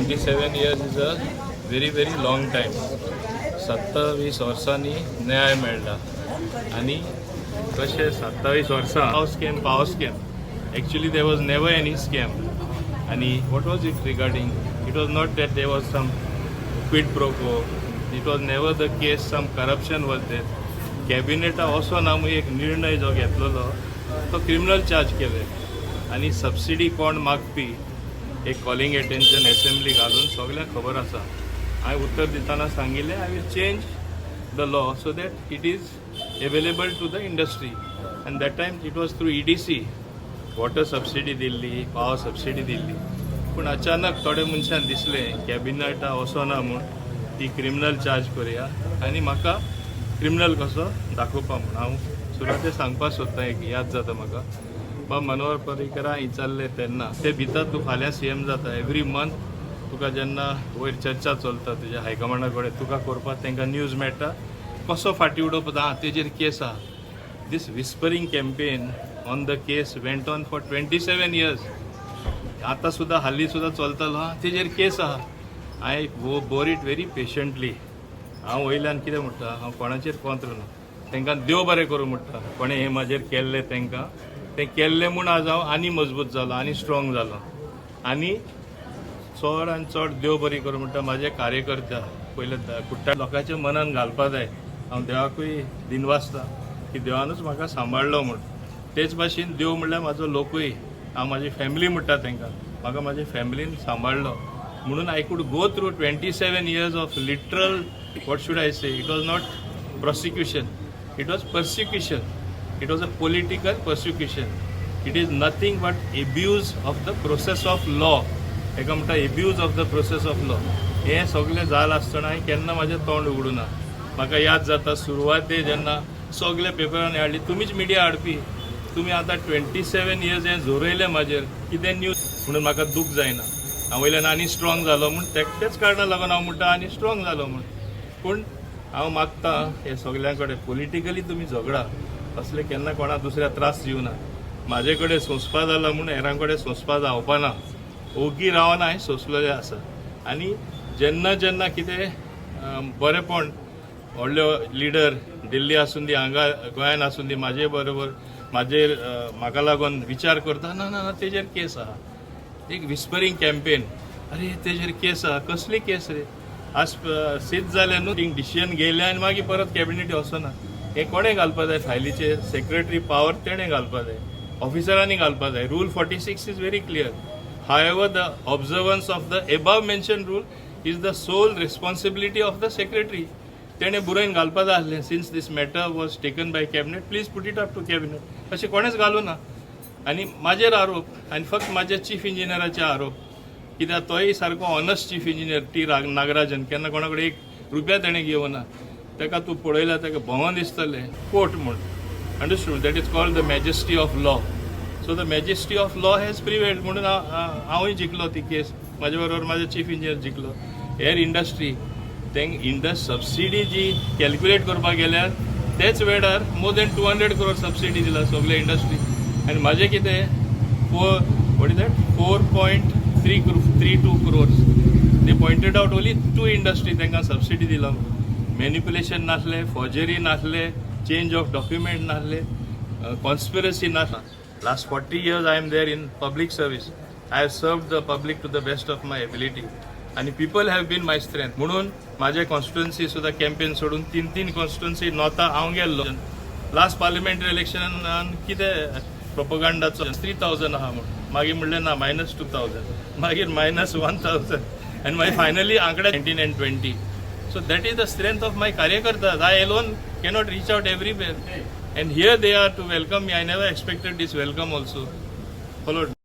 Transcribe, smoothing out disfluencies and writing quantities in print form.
27 years is a very long time. 27 वर्सांनी न्याय मेळ्ळा आणि कशें 27 वर्सां power scam actually there was never any scam. आणि what was it regarding? It was not that there was some quid pro quo. It was never the case some corruption was there. कॅबिनेटा वचोन आमी एक निर्णय जो घेतलेलो तो criminal charge केले आणि सबसिडी कोण मागपी एक कॉलिंग एटेन्शन असेंब्ली घालून सगळ्यांक खबर आसा. हांवें उत्तर दिताना सांगिल्लें I will change the law so that it is available to the industry and that time it was through EDC water subsidy दिल्ली, पावर सबसिडी दिल्ली. पूण अचानक थोडे मनशान दिसलें कॅबिनेटा वचोना म्हूण ती क्रिमिनल चार्ज करुया आनी म्हाका क्रिमिनल कसो दाखोवपा म्हूण हांव सुरवातेर सांगपाक सोदतां. एक याद जाता म्हाका बाब मनोहर पर्रीकरा विचारलें तेन्ना ते भितर तूं फाल्यां CM जाता एवरी मंथ तुका जेन्ना वयर चर्चा चलता तुज्या हायकमांडा कडेन तुका करपाक तांकां न्यूज मेळटा कसो फाटीं उडोवप तेजेर केस आहा. This whispering campaign on the case went on for 27 years. आतां सुद्दां हालीं सुद्दां चलतलो तेजेर केस आहा. I bore it very patiently. हांव वयल्यान कितें म्हणटा हांव कोणाचेर कोंत्र ना तांकां देव बरें करूं म्हणटा. कोणें हें म्हाजेर केल्लें तांकां तें केल्लें म्हूण आज हांव आनी मजबूत जालो आनी स्ट्रॉंग जालो आनी चड आनी चड देव बरी करूं म्हणटा. म्हाजे कार्यकर्ता पयले कुट्टा लोकांच्या मनान घालपा जाय. हांव देवाकूय दिनवासता की देवानूच म्हाका सांबाळलो म्हूण. तेच भाशेन देव म्हणल्यार म्हाजो लोकूय. हांव म्हाजी फॅमिली म्हणटा तांकां म्हाका म्हाजे फॅमिलीन सांबाळलो म्हणून I could go through 27 years of literal what should I say? It was not prosecution, it was persecution. It was a political persecution. It is nothing but abuse of the process of law. एका म्हणटा abuse of the process of law. हें सगळें जाल आसतना हांवें केन्ना म्हाजें तोंड उगडूं ना. म्हाका याद जाता सुरवाते जेन्ना सगळे पेपरांनी हाडली तुमीच मिडिया हाडपी तुमी आतां 27 years हें जोरयलें म्हाजेर कितें न्यूज म्हणून म्हाका दूख जायना. हांव वयल्यान आनी स्ट्रॉंग जालो म्हूण तेच कारणाक लागून हांव म्हणटा आनी स्ट्रॉंग जालो म्हूण. पूण हांव मागता हे सगळ्यां कडेन पॉलिटिकली तुमी झगडा असले केन्ना कोणा दुसऱ्या त्रास दिवना. म्हाजे कडेन सोंसपा जाला म्हूण हेरां कडेन सोंसपा जावपाना. ओगी रावन हांवें सोंसलेलें आसा आनी जेन्ना जेन्ना कितें बरेपण व्हडले लिडर दिल्ली आसूं दी हांगा गोंयान आसूं दी म्हाजे बरोबर म्हाका लागून विचार करता ना ना ना तेजेर केस आहा. एक विस्परींग कॅम्पेन अरे तेजेर केस आहा. कसली केस रे? आज सिद्ध जालें न्हू डिसिजन घेयलें आनी मागीर परत कॅबिनेट वचना. हें कोणें घालपा जाय? फायलीचे सेक्रेटरी पावर तेणें घालपा जाय ऑफिसरांनी घालपा जाय. Rule 46 is very clear. However the observance of the above mention rule is the sole responsibility of the secretary. तेणें बुरयन घालपा जाय आसलें since this matter was taken by cabinet please put it up to cabinet. अशें कोणेंच घालूं ना. आनी म्हाजेर आरोप आनी फक्त म्हाज्या चीफ इंजिनियराचे आरोप कित्याक तोय सारको honest chief engineer T Nagarajan केन्ना कोणा कडेन ₹1 ताणें घेवना. ताका तूं पळयल्यार ताका भोंवोन दिसतलें कोर्ट म्हूण. Understood that is called the majesty of law. So the majesty of law has prevailed म्हणून हांवूय जिखलो ती केस. म्हाजे बरोबर म्हाजो चीफ इंजिनियर जिखलो. हेर इंडस्ट्री तांकां सबसिडी जी कॅल्क्युलेट करपाक गेल्यार तेच वेळार मोर दॅन 200 crore सबसिडी दिला सगळे इंडस्ट्री आनी म्हाजें कितें 4.32 crores. They pointed out only 2 industries तांकां सबसिडी दिला. मॅनिप्युलेशन नासलें, फॉर्जरी नासलें, चेंज ऑफ डॉक्युमेंट नासलें, कॉन्स्पिरसी नासलें. Last 40 years I am there in public service. I have served the public to the best of my ability. आणि people have been my strength. म्हणून म्हाजे constituency सुद्दां campaign सोडून 3 constituency नॉर्था हांव गेल्लो. Last parliamentary इलेक्शनान कितें प्रोपगंडाचो 3000 आहा म्हणून मागीर म्हणलें ना -2000 मागीर -1000 आनी मागीर फायनली आंकडे 19 and 20. So that is the strength of my कार्यकर्ताज. I alone cannot reach out everywhere and here they are to welcome me. I never expected this welcome also. Followed.